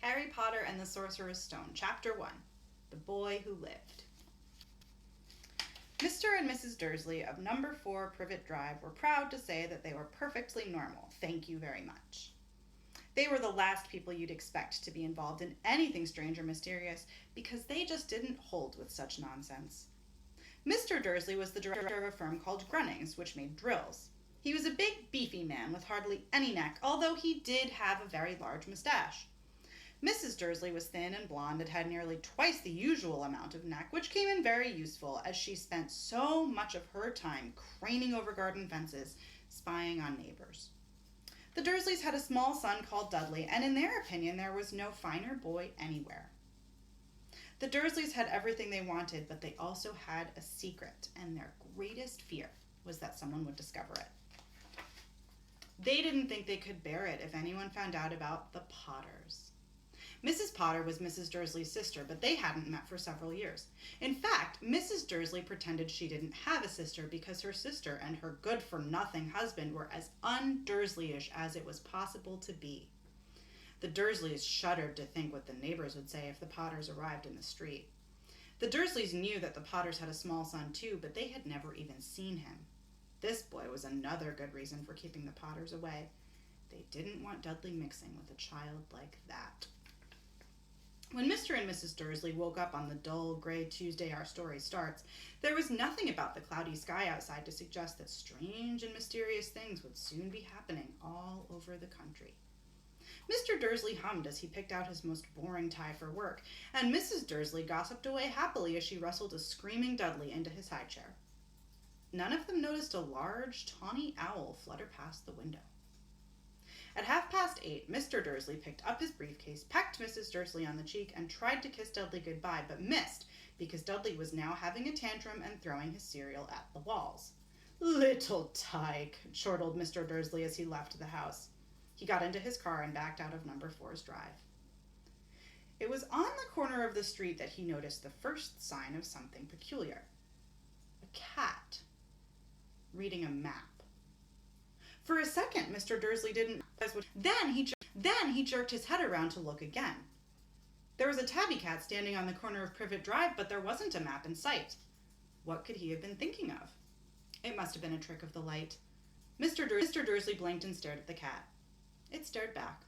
Harry Potter and the Sorcerer's Stone, Chapter 1, The Boy Who Lived. Mr. and Mrs. Dursley of number 4 Privet Drive were proud to say that they were perfectly normal, thank you very much. They were the last people you'd expect to be involved in anything strange or mysterious because they just didn't hold with such nonsense. Mr. Dursley was the director of a firm called Grunnings, which made drills. He was a big, beefy man with hardly any neck, although he did have a very large mustache. Mrs. Dursley was thin and blonde and had nearly twice the usual amount of neck, which came in very useful as she spent so much of her time craning over garden fences, spying on neighbors. The Dursleys had a small son called Dudley, and in their opinion there was no finer boy anywhere. The Dursleys had everything they wanted, but they also had a secret, and their greatest fear was that someone would discover it. They didn't think they could bear it if anyone found out about the Potters. Mrs. Potter was Mrs. Dursley's sister, but they hadn't met for several years. In fact, Mrs. Dursley pretended she didn't have a sister because her sister and her good-for-nothing husband were as un-Dursleyish as it was possible to be. The Dursleys shuddered to think what the neighbors would say if the Potters arrived in the street. The Dursleys knew that the Potters had a small son too, but they had never even seen him. This boy was another good reason for keeping the Potters away. They didn't want Dudley mixing with a child like that. When Mr. and Mrs. Dursley woke up on the dull, gray Tuesday our story starts, there was nothing about the cloudy sky outside to suggest that strange and mysterious things would soon be happening all over the country. Mr. Dursley hummed as he picked out his most boring tie for work, and Mrs. Dursley gossiped away happily as she rustled a screaming Dudley into his high chair. None of them noticed a large, tawny owl flutter past the window. At 8:30, Mr. Dursley picked up his briefcase, pecked Mrs. Dursley on the cheek, and tried to kiss Dudley goodbye, but missed because Dudley was now having a tantrum and throwing his cereal at the walls. "Little tyke," chortled Mr. Dursley as he left the house. He got into his car and backed out of number 4's drive. It was on the corner of the street that he noticed the first sign of something peculiar. A cat reading a map. For a second, Mr. Dursley didn't realize what. Then he jerked his head around to look again. There was a tabby cat standing on the corner of Privet Drive, but there wasn't a map in sight. What could he have been thinking of? It must have been a trick of the light. Mr. Dursley blinked and stared at the cat. It stared back.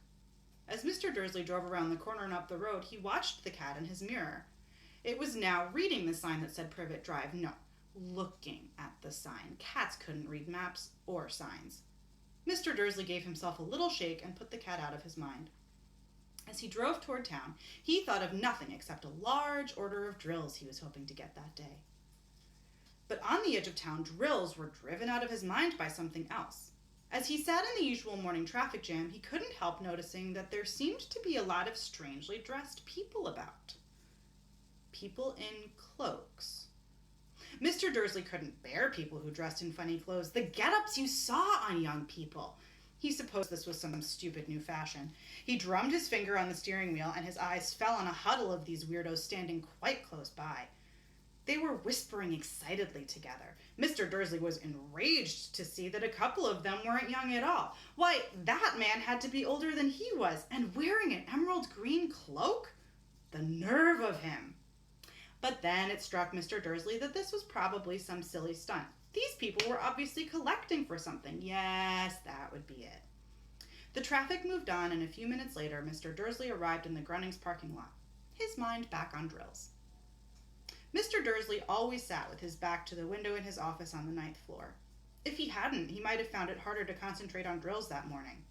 As Mr. Dursley drove around the corner and up the road, he watched the cat in his mirror. It was now reading the sign that said Privet Drive. No, looking at the sign. Cats couldn't read maps or signs. Mr. Dursley gave himself a little shake and put the cat out of his mind. As he drove toward town, he thought of nothing except a large order of drills he was hoping to get that day. But on the edge of town, drills were driven out of his mind by something else. As he sat in the usual morning traffic jam, he couldn't help noticing that there seemed to be a lot of strangely dressed people about. People in cloaks. Mr. Dursley couldn't bear people who dressed in funny clothes, the get-ups you saw on young people. He supposed this was some stupid new fashion. He drummed his finger on the steering wheel, and his eyes fell on a huddle of these weirdos standing quite close by. They were whispering excitedly together. Mr. Dursley was enraged to see that a couple of them weren't young at all. Why, that man had to be older than he was, and wearing an emerald green cloak? The nerve of him! But then it struck Mr. Dursley that this was probably some silly stunt. These people were obviously collecting for something. Yes, that would be it. The traffic moved on, and a few minutes later, Mr. Dursley arrived in the Grunnings parking lot, his mind back on drills. Mr. Dursley always sat with his back to the window in his office on the 9th floor. If he hadn't, he might have found it harder to concentrate on drills that morning.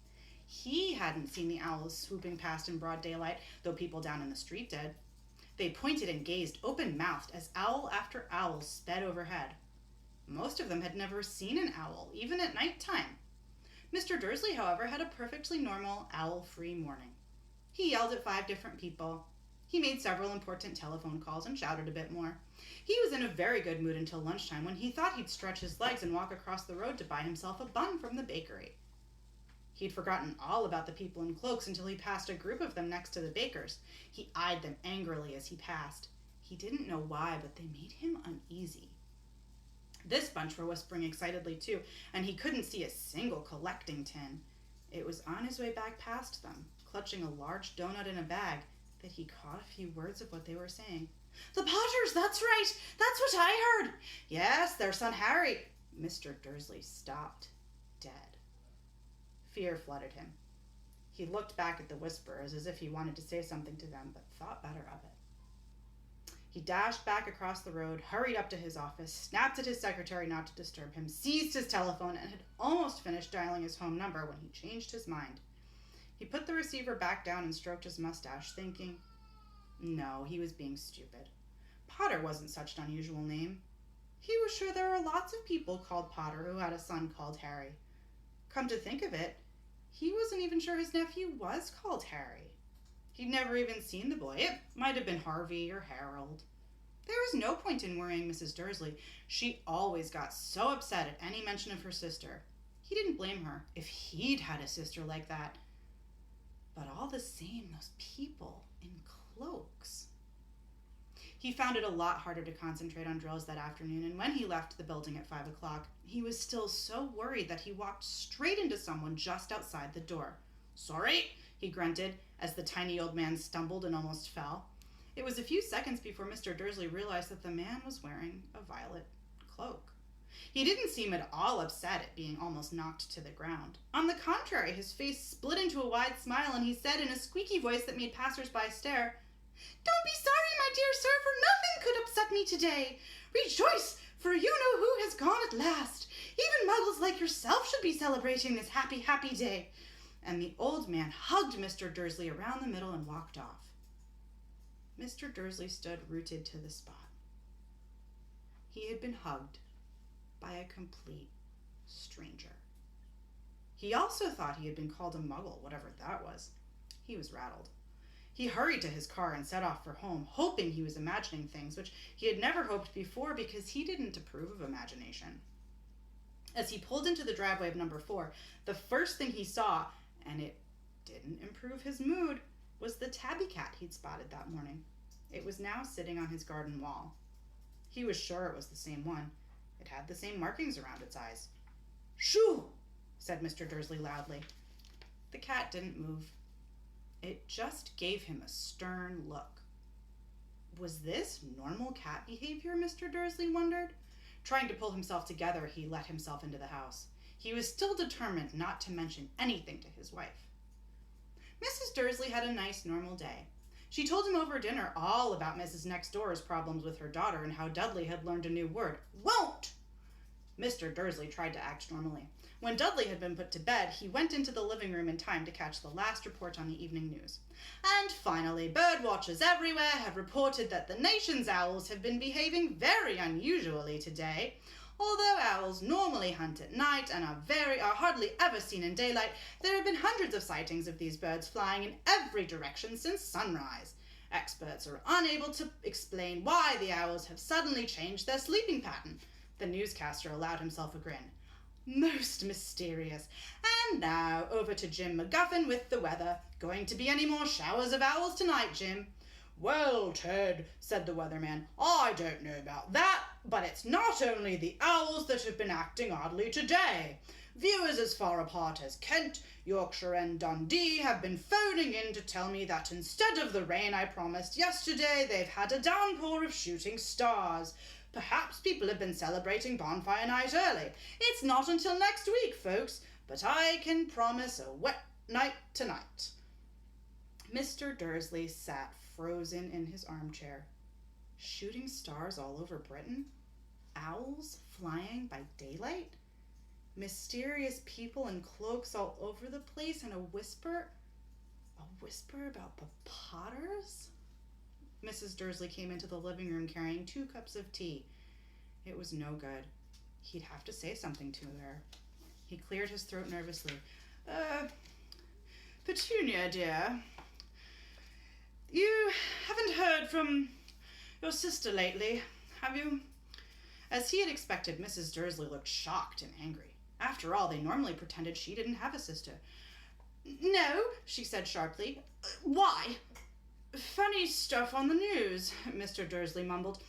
He hadn't seen the owls swooping past in broad daylight, though people down in the street did. They pointed and gazed open-mouthed as owl after owl sped overhead. Most of them had never seen an owl, even at night time. Mr. Dursley, however, had a perfectly normal, owl-free morning. He yelled at 5 different people. He made several important telephone calls and shouted a bit more. He was in a very good mood until lunchtime, when he thought he'd stretch his legs and walk across the road to buy himself a bun from the bakery. He'd forgotten all about the people in cloaks until he passed a group of them next to the baker's. He eyed them angrily as he passed. He didn't know why, but they made him uneasy. This bunch were whispering excitedly too, and he couldn't see a single collecting tin. It was on his way back past them, clutching a large donut in a bag, that he caught a few words of what they were saying. "The Potters, that's right! That's what I heard! Yes, their son Harry." Mr. Dursley stopped, dead. Fear flooded him. He looked back at the whisperers as if he wanted to say something to them, but thought better of it. He dashed back across the road, hurried up to his office, snapped at his secretary not to disturb him, seized his telephone, and had almost finished dialing his home number when he changed his mind. He put the receiver back down and stroked his mustache, thinking, no, he was being stupid. Potter wasn't such an unusual name. He was sure there were lots of people called Potter who had a son called Harry. Come to think of it, he wasn't even sure his nephew was called Harry. He'd never even seen the boy. It might have been Harvey or Harold. There was no point in worrying Mrs. Dursley. She always got so upset at any mention of her sister. He didn't blame her if he'd had a sister like that. But all the same, those people in cloaks. He found it a lot harder to concentrate on drills that afternoon, and when he left the building at 5 o'clock, he was still so worried that he walked straight into someone just outside the door. "Sorry," he grunted as the tiny old man stumbled and almost fell. It was a few seconds before Mr. Dursley realized that the man was wearing a violet cloak. He didn't seem at all upset at being almost knocked to the ground. On the contrary, his face split into a wide smile, and he said in a squeaky voice that made passers-by stare, "Don't be sorry, my dear sir, for nothing could upset me today. Rejoice, for you know who has gone at last. Even muggles like yourself should be celebrating this happy, happy day." And the old man hugged Mr. Dursley around the middle and walked off. Mr. Dursley stood rooted to the spot. He had been hugged by a complete stranger. He also thought he had been called a muggle, whatever that was. He was rattled. He hurried to his car and set off for home, hoping he was imagining things, which he had never hoped before because he didn't approve of imagination. As he pulled into the driveway of number 4, the first thing he saw, and it didn't improve his mood, was the tabby cat he'd spotted that morning. It was now sitting on his garden wall. He was sure it was the same one. It had the same markings around its eyes. "Shoo!" said Mr. Dursley loudly. The cat didn't move. It just gave him a stern look. Was this normal cat behavior, Mr. Dursley wondered? Trying to pull himself together, he let himself into the house. He was still determined not to mention anything to his wife. Mrs. Dursley had a nice, normal day. She told him over dinner all about Mrs. Next Door's problems with her daughter and how Dudley had learned a new word, won't. Mr. Dursley tried to act normally. When Dudley had been put to bed, he went into the living room in time to catch the last report on the evening news. And finally, bird watchers everywhere have reported that the nation's owls have been behaving very unusually today. Although owls normally hunt at night and are hardly ever seen in daylight, there have been hundreds of sightings of these birds flying in every direction since sunrise. Experts are unable to explain why the owls have suddenly changed their sleeping pattern. The newscaster allowed himself a grin. Most mysterious. And now over to Jim McGuffin with the weather. Going to be any more showers of owls tonight, Jim? "Well, Ted," said the weatherman, "I don't know about that, but it's not only the owls that have been acting oddly today. Viewers as far apart as Kent, Yorkshire and Dundee have been phoning in to tell me that instead of the rain I promised yesterday, they've had a downpour of shooting stars. Perhaps people have been celebrating bonfire night early. It's not until next week, folks, but I can promise a wet night tonight." Mr. Dursley sat frozen in his armchair. Shooting stars all over Britain? Owls flying by daylight? Mysterious people in cloaks all over the place, and a whisper about the Potters? Mrs. Dursley came into the living room carrying 2 cups of tea. It was no good. He'd have to say something to her. He cleared his throat nervously. "Petunia, dear, you haven't heard from your sister lately, have you?" As he had expected, Mrs. Dursley looked shocked and angry. After all, they normally pretended she didn't have a sister. "No," she said sharply. "Why?" "Funny stuff on the news," Mr. Dursley mumbled.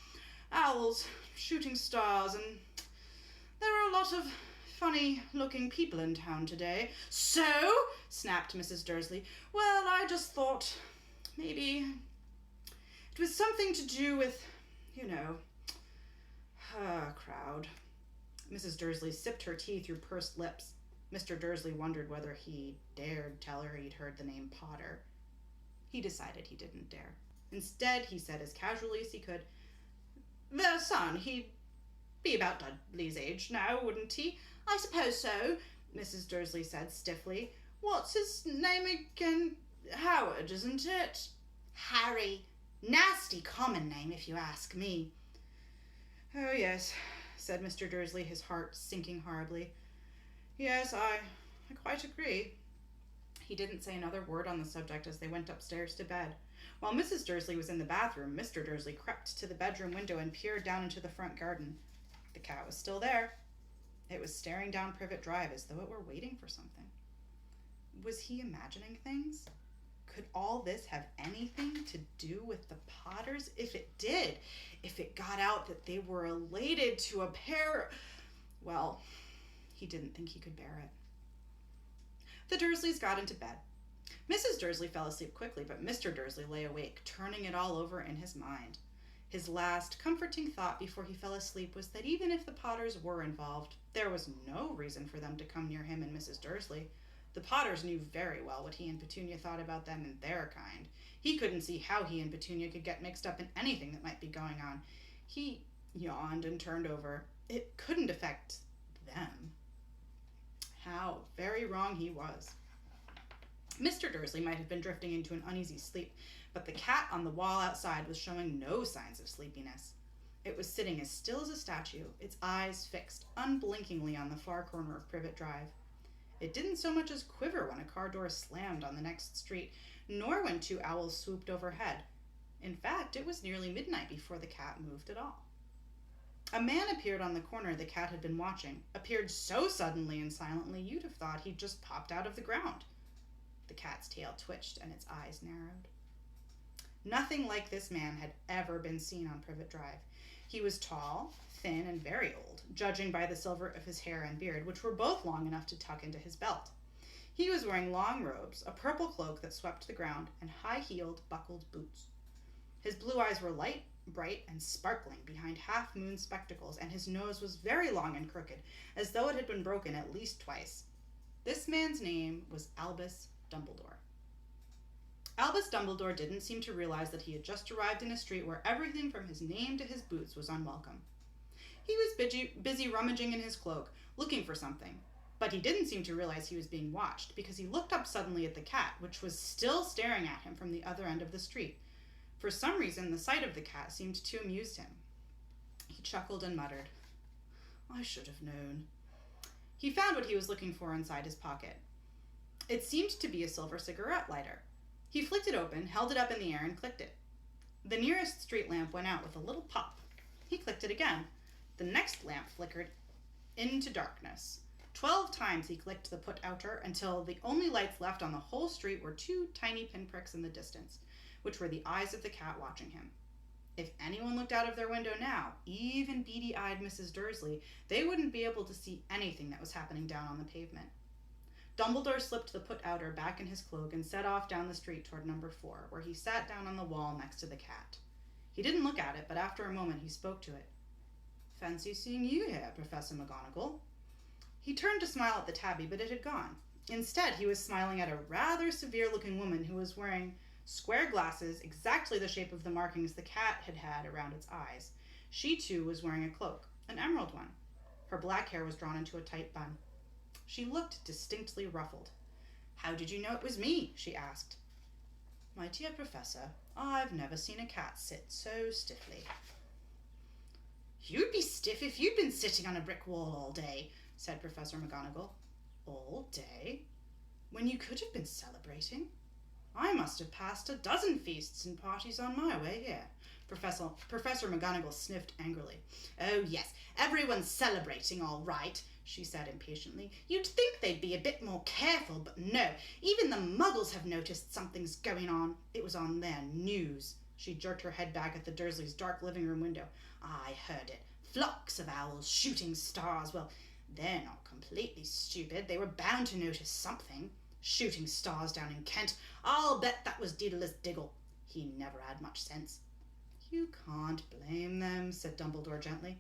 "Owls, shooting stars, and there are a lot of funny-looking people in town today." "So?" snapped Mrs. Dursley. "Well, I just thought maybe it was something to do with, crowd." Mrs. Dursley sipped her tea through pursed lips. Mr. Dursley wondered whether he dared tell her he'd heard the name Potter. He decided he didn't dare. Instead, he said as casually as he could, "Their son, he'd be about Dudley's age now, wouldn't he?" "I suppose so," Mrs. Dursley said stiffly. "What's his name again? Howard, isn't it?" "Harry. Nasty common name, if you ask me." "Oh, yes," said Mr. Dursley, his heart sinking horribly. "Yes, I quite agree." He didn't say another word on the subject as they went upstairs to bed. While Mrs. Dursley was in the bathroom, Mr. Dursley crept to the bedroom window and peered down into the front garden. The cat was still there. It was staring down Privet Drive as though it were waiting for something. Was he imagining things? Could all this have anything to do with the Potters? If it did, if it got out that they were related to a pair, well, he didn't think he could bear it. The Dursleys got into bed. Mrs. Dursley fell asleep quickly, but Mr. Dursley lay awake, turning it all over in his mind. His last comforting thought before he fell asleep was that even if the Potters were involved, there was no reason for them to come near him and Mrs. Dursley. The Potters knew very well what he and Petunia thought about them and their kind. He couldn't see how he and Petunia could get mixed up in anything that might be going on. He yawned and turned over. It couldn't affect them. How very wrong he was. Mr. Dursley might have been drifting into an uneasy sleep, but the cat on the wall outside was showing no signs of sleepiness. It was sitting as still as a statue, its eyes fixed unblinkingly on the far corner of Privet Drive. It didn't so much as quiver when a car door slammed on the next street, nor when two owls swooped overhead. In fact, it was nearly midnight before the cat moved at all. A man appeared on the corner the cat had been watching, appeared so suddenly and silently you'd have thought he'd just popped out of the ground. The cat's tail twitched and its eyes narrowed. Nothing like this man had ever been seen on Privet Drive. He was tall, thin, and very old, judging by the silver of his hair and beard, which were both long enough to tuck into his belt. He was wearing long robes, a purple cloak that swept the ground, and high-heeled, buckled boots. His blue eyes were light, bright, and sparkling behind half-moon spectacles, and his nose was very long and crooked, as though it had been broken at least twice. This man's name was Albus Dumbledore. Albus Dumbledore didn't seem to realize that he had just arrived in a street where everything from his name to his boots was unwelcome. He was busy rummaging in his cloak, looking for something, but he didn't seem to realize he was being watched because he looked up suddenly at the cat, which was still staring at him from the other end of the street. For some reason, the sight of the cat seemed to amuse him. He chuckled and muttered, "I should have known." He found what he was looking for inside his pocket. It seemed to be a silver cigarette lighter. He flicked it open, held it up in the air, and clicked it. The nearest street lamp went out with a little pop. He clicked it again. The next lamp flickered into darkness. 12 times he clicked the put-outer until the only lights left on the whole street were two tiny pinpricks in the distance, which were the eyes of the cat watching him. If anyone looked out of their window now, even beady-eyed Mrs. Dursley, they wouldn't be able to see anything that was happening down on the pavement. Dumbledore slipped the put-outer back in his cloak and set off down the street toward number 4, where he sat down on the wall next to the cat. He didn't look at it, but after a moment he spoke to it. "Fancy seeing you here, Professor McGonagall." He turned to smile at the tabby, but it had gone. Instead, he was smiling at a rather severe-looking woman who was wearing square glasses, exactly the shape of the markings the cat had had around its eyes. She, too, was wearing a cloak, an emerald one. Her black hair was drawn into a tight bun. She looked distinctly ruffled. "How did you know it was me?" she asked. "My dear Professor, I've never seen a cat sit so stiffly." "You'd be stiff if you'd been sitting on a brick wall all day," said Professor McGonagall. "All day? When you could have been celebrating? I must have passed a dozen feasts and parties on my way here." Professor McGonagall sniffed angrily. "Oh, yes, everyone's celebrating all right," she said impatiently. "You'd think they'd be a bit more careful, but no, even the Muggles have noticed something's going on. It was on their news." She jerked her head back at the Dursleys' dark living room window. "I heard it. Flocks of owls, shooting stars. Well, They're not completely stupid. They were bound to notice something. Shooting stars down in Kent. I'll bet that was Daedalus Diggle. He never had much sense." "You can't blame them," said Dumbledore gently.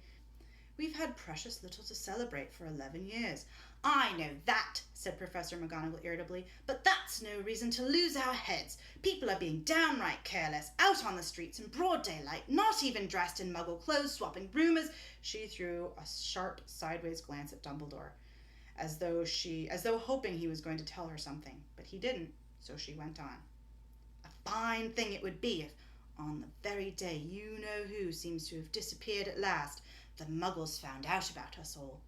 "We've had precious little to celebrate for 11 years. "I know that," said Professor McGonagall irritably, "but that's no reason to lose our heads. People are being downright careless, out on the streets in broad daylight, not even dressed in muggle clothes, swapping rumours." She threw a sharp sideways glance at Dumbledore, as though hoping he was going to tell her something, but he didn't, so she went on. "A fine thing it would be if, on the very day you-know-who seems to have disappeared at last, the muggles found out about us all."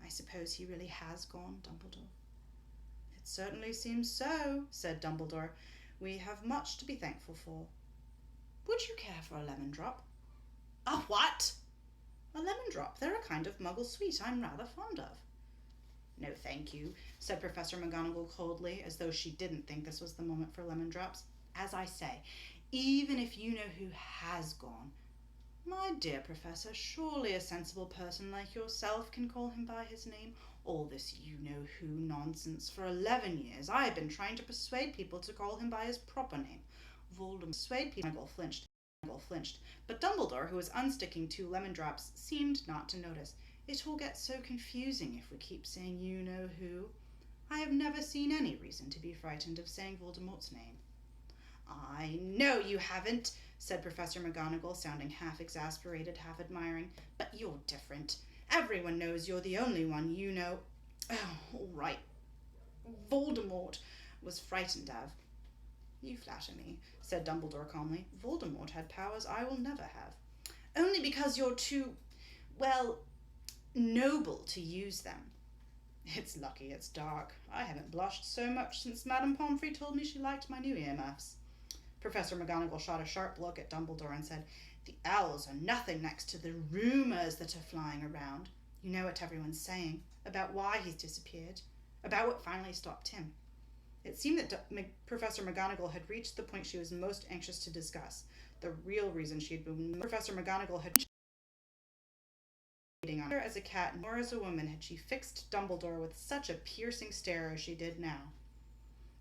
"I suppose he really has gone, Dumbledore?" "It certainly seems so," said Dumbledore. "We have much to be thankful for. Would you care for a lemon drop?" "A what?" "A lemon drop. They're a kind of muggle sweet I'm rather fond of." "No, thank you," said Professor McGonagall coldly, as though she didn't think this was the moment for lemon drops. "As I say, even if you-know-who has gone, my dear Professor, surely a sensible person like yourself can call him by his name. All this you-know-who nonsense. For 11 years I have been trying to persuade people to call him by his proper name. Voldemort persuade people." McGonagall flinched, but Dumbledore, who was unsticking 2 lemon drops, seemed not to notice. "It will get so confusing if we keep saying you-know-who. I have never seen any reason to be frightened of saying Voldemort's name." "I know you haven't," said Professor McGonagall, sounding half exasperated, half admiring. "But you're different. Everyone knows you're the only one you know. Oh, all right. Voldemort was frightened of." "You flatter me," said Dumbledore calmly. "Voldemort had powers I will never have." "Only because you're too, well, noble to use them." "It's lucky it's dark. I haven't blushed so much since Madame Pomfrey told me she liked my new earmuffs." Professor McGonagall shot a sharp look at Dumbledore and said, "The owls are nothing next to the rumours that are flying around. You know what everyone's saying, about why he's disappeared, about what finally stopped him." It seemed that Professor McGonagall had reached the point she was most anxious to discuss, the real reason she had been... Professor McGonagall had waiting on her as a cat, nor as a woman had she fixed Dumbledore with such a piercing stare as she did now.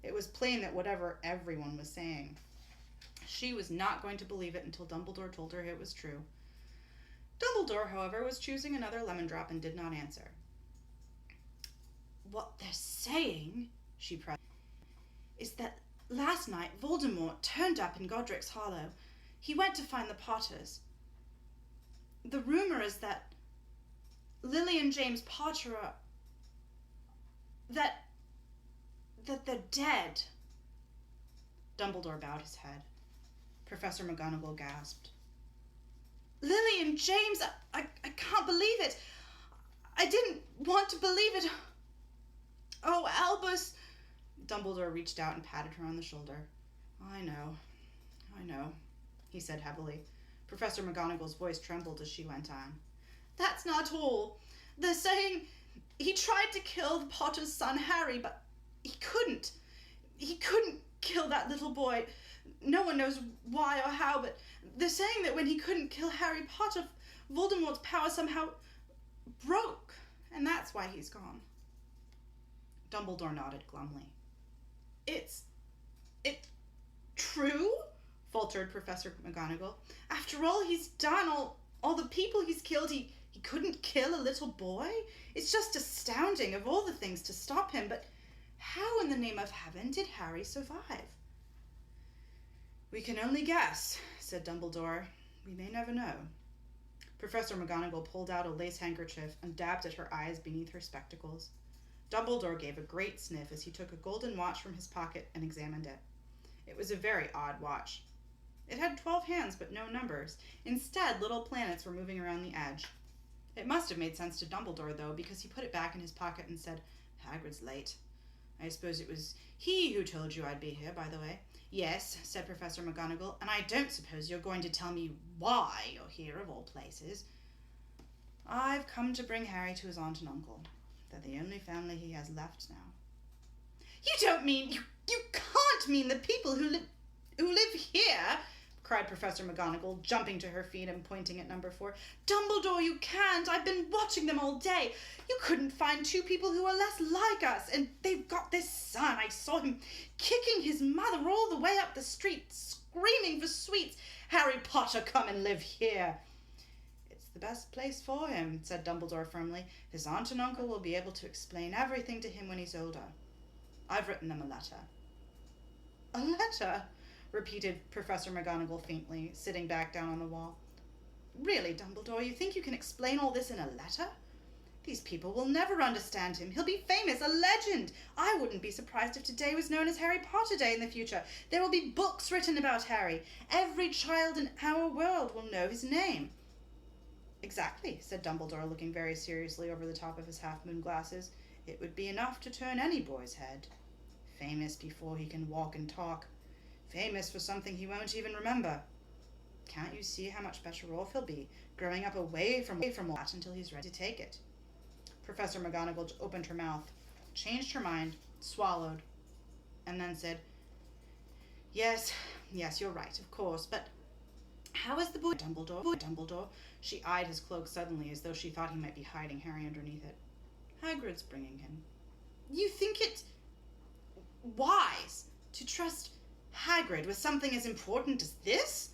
It was plain that whatever everyone was saying, she was not going to believe it until Dumbledore told her it was true. Dumbledore, however, was choosing another lemon drop and did not answer. "What they're saying," she pressed, "is that last night Voldemort turned up in Godric's Hollow. He went to find the Potters. The rumour is that Lily and James Potter are... that they're dead." Dumbledore bowed his head. Professor McGonagall gasped. "Lily and James, I can't believe it. I didn't want to believe it. Oh, Albus." Dumbledore reached out and patted her on the shoulder. I know, he said heavily. Professor McGonagall's voice trembled as she went on. "That's not all. They're saying he tried to kill the Potter's son Harry, but he couldn't. He couldn't kill that little boy. No one knows why or how, but they're saying that when he couldn't kill Harry Potter, Voldemort's power somehow broke, and that's why he's gone." Dumbledore nodded glumly. It's true?" faltered Professor McGonagall. "After all he's done, all the people he's killed, he couldn't kill a little boy? It's just astounding, of all the things to stop him. But how in the name of heaven did Harry survive?" "We can only guess," said Dumbledore. "We may never know." Professor McGonagall pulled out a lace handkerchief and dabbed at her eyes beneath her spectacles. Dumbledore gave a great sniff as he took a golden watch from his pocket and examined it. It was a very odd watch. It had 12 hands but no numbers. Instead, little planets were moving around the edge. It must have made sense to Dumbledore, though, because he put it back in his pocket and said, "Hagrid's late. I suppose it was he who told you I'd be here, by the way." "Yes," said Professor McGonagall, "and I don't suppose you're going to tell me why you're here, of all places." "I've come to bring Harry to his aunt and uncle. They're the only family he has left now." "You don't mean... You can't mean the people who live here?" cried Professor McGonagall, jumping to her feet and pointing at number 4. Dumbledore, you can't! I've been watching them all day. You couldn't find 2 people who are less like us, and they've got this son. I saw him kicking his mother all the way up the street, screaming for sweets. Harry Potter, come and live here. It's the best place for him, said Dumbledore firmly. His aunt and uncle will be able to explain everything to him when he's older. I've written them a letter. A letter? Repeated Professor McGonagall faintly, sitting back down on the wall. Really, Dumbledore, you think you can explain all this in a letter? These people will never understand him. He'll be famous, a legend. I wouldn't be surprised if today was known as Harry Potter Day in the future. There will be books written about Harry. Every child in our world will know his name. Exactly, said Dumbledore, looking very seriously over the top of his half-moon glasses. It would be enough to turn any boy's head. Famous before he can walk and talk. Famous for something he won't even remember. Can't you see how much better off he'll be, growing up away from all that until he's ready to take it? Professor McGonagall opened her mouth, changed her mind, swallowed, and then said, Yes, you're right, of course, but how is the boy, Dumbledore? She eyed his cloak suddenly as though she thought he might be hiding Harry underneath it. Hagrid's bringing him. You think it wise to trust Hagrid with something as important as this?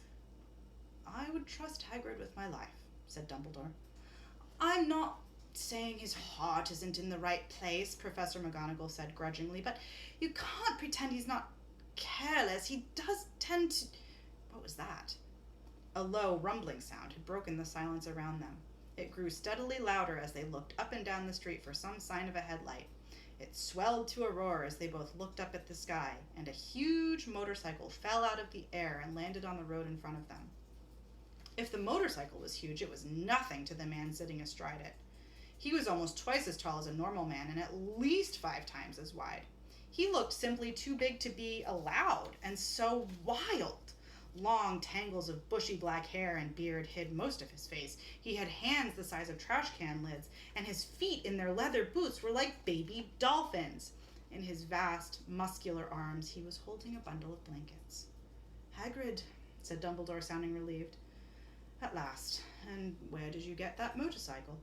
I would trust Hagrid with my life, said Dumbledore. I'm not saying his heart isn't in the right place, Professor McGonagall said grudgingly, but you can't pretend he's not careless. He does tend to... What was that? A low, rumbling sound had broken the silence around them. It grew steadily louder as they looked up and down the street for some sign of a headlight. It swelled to a roar as they both looked up at the sky, and a huge motorcycle fell out of the air and landed on the road in front of them. If the motorcycle was huge, it was nothing to the man sitting astride it. He was almost twice as tall as a normal man and at least 5 times as wide. He looked simply too big to be allowed, and so wild. Long tangles of bushy black hair and beard hid most of his face. He had hands the size of trash can lids, and his feet in their leather boots were like baby dolphins. In his vast, muscular arms, he was holding a bundle of blankets. Hagrid, said Dumbledore, sounding relieved. At last. And where did you get that motorcycle?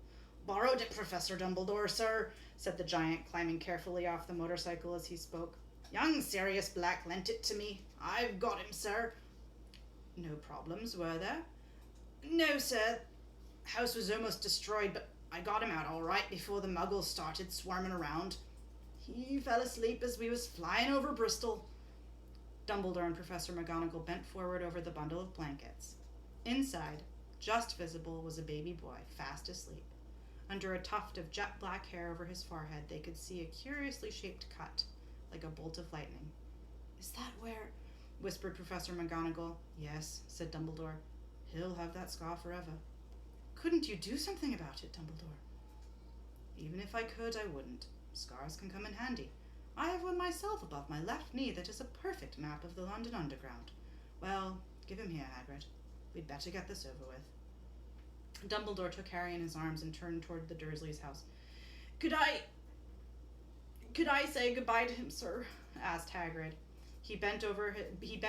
Borrowed it, Professor Dumbledore, sir, said the giant, climbing carefully off the motorcycle as he spoke. Young Sirius Black lent it to me. I've got him, sir. No problems, were there? No, sir. House was almost destroyed, but I got him out all right before the muggles started swarming around. He fell asleep as we was flying over Bristol. Dumbledore and Professor McGonagall bent forward over the bundle of blankets. Inside, just visible, was a baby boy, fast asleep. Under a tuft of jet black hair over his forehead, they could see a curiously shaped cut, like a bolt of lightning. Is that where... whispered Professor McGonagall. Yes, said Dumbledore. He'll have that scar forever. Couldn't you do something about it, Dumbledore? Even if I could, I wouldn't. Scars can come in handy. I have one myself above my left knee that is a perfect map of the London Underground. Well, give him here, Hagrid. We'd better get this over with. Dumbledore took Harry in his arms and turned toward the Dursleys' house. Could I say goodbye to him, sir? Asked Hagrid. He bent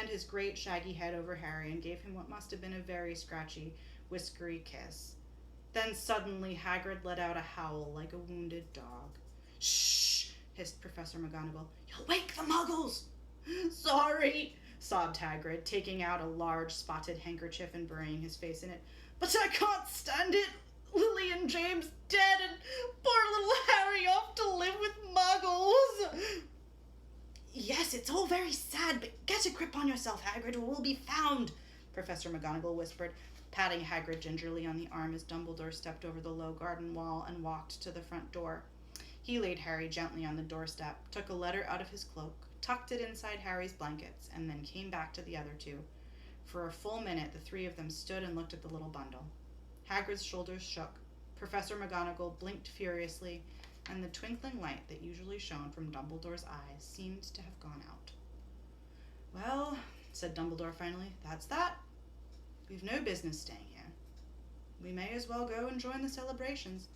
his great shaggy head over Harry and gave him what must have been a very scratchy, whiskery kiss. Then suddenly Hagrid let out a howl like a wounded dog. Shh! Hissed Professor McGonagall. You'll wake the muggles! Sorry, sobbed Hagrid, taking out a large spotted handkerchief and burying his face in it. But I can't stand it. Lily and James dead and poor little Harry off to live with muggles. Yes, it's all very sad, but get a grip on yourself, Hagrid, or we'll be found, Professor McGonagall whispered, patting Hagrid gingerly on the arm as Dumbledore stepped over the low garden wall and walked to the front door. He laid Harry gently on the doorstep, took a letter out of his cloak, tucked it inside Harry's blankets, and then came back to the other two. For a full minute, the 3 of them stood and looked at the little bundle. Hagrid's shoulders shook. Professor McGonagall blinked furiously, and the twinkling light that usually shone from Dumbledore's eyes seemed to have gone out. Well, said Dumbledore finally, that's that. We've no business staying here. We may as well go and join the celebrations.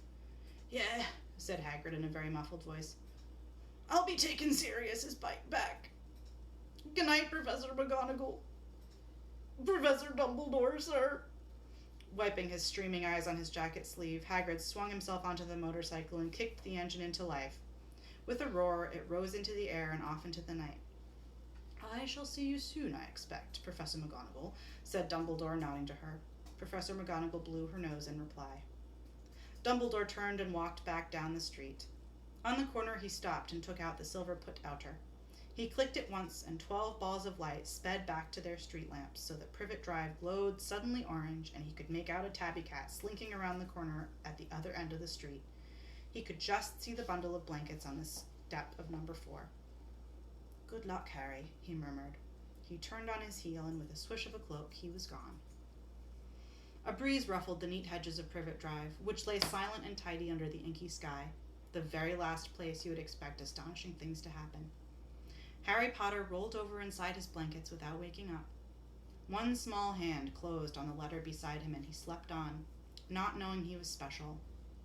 Yeah, said Hagrid in a very muffled voice. I'll be taking Sirius's bike back. Good night, Professor McGonagall. Professor Dumbledore, sir. Wiping his streaming eyes on his jacket sleeve, Hagrid swung himself onto the motorcycle and kicked the engine into life. With a roar, it rose into the air and off into the night. I shall see you soon, I expect, Professor McGonagall, said Dumbledore, nodding to her. Professor McGonagall blew her nose in reply. Dumbledore turned and walked back down the street. On the corner, he stopped and took out the silver put-outer. He clicked it once, and 12 balls of light sped back to their street lamps so that Privet Drive glowed suddenly orange, and he could make out a tabby cat slinking around the corner at the other end of the street. He could just see the bundle of blankets on the step of number 4. Good luck, Harry, he murmured. He turned on his heel, and with a swish of a cloak, he was gone. A breeze ruffled the neat hedges of Privet Drive, which lay silent and tidy under the inky sky, the very last place you would expect astonishing things to happen. Harry Potter rolled over inside his blankets without waking up. One small hand closed on the letter beside him, and he slept on, not knowing he was special,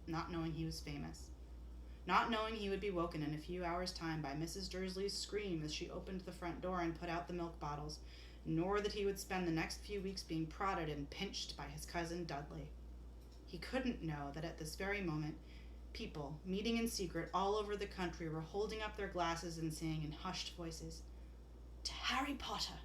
not knowing he was famous, not knowing he would be woken in a few hours' time by Mrs. Dursley's scream as she opened the front door and put out the milk bottles, nor that he would spend the next few weeks being prodded and pinched by his cousin Dudley. He couldn't know that at this very moment, people, meeting in secret all over the country, were holding up their glasses and saying in hushed voices, "To Harry Potter!"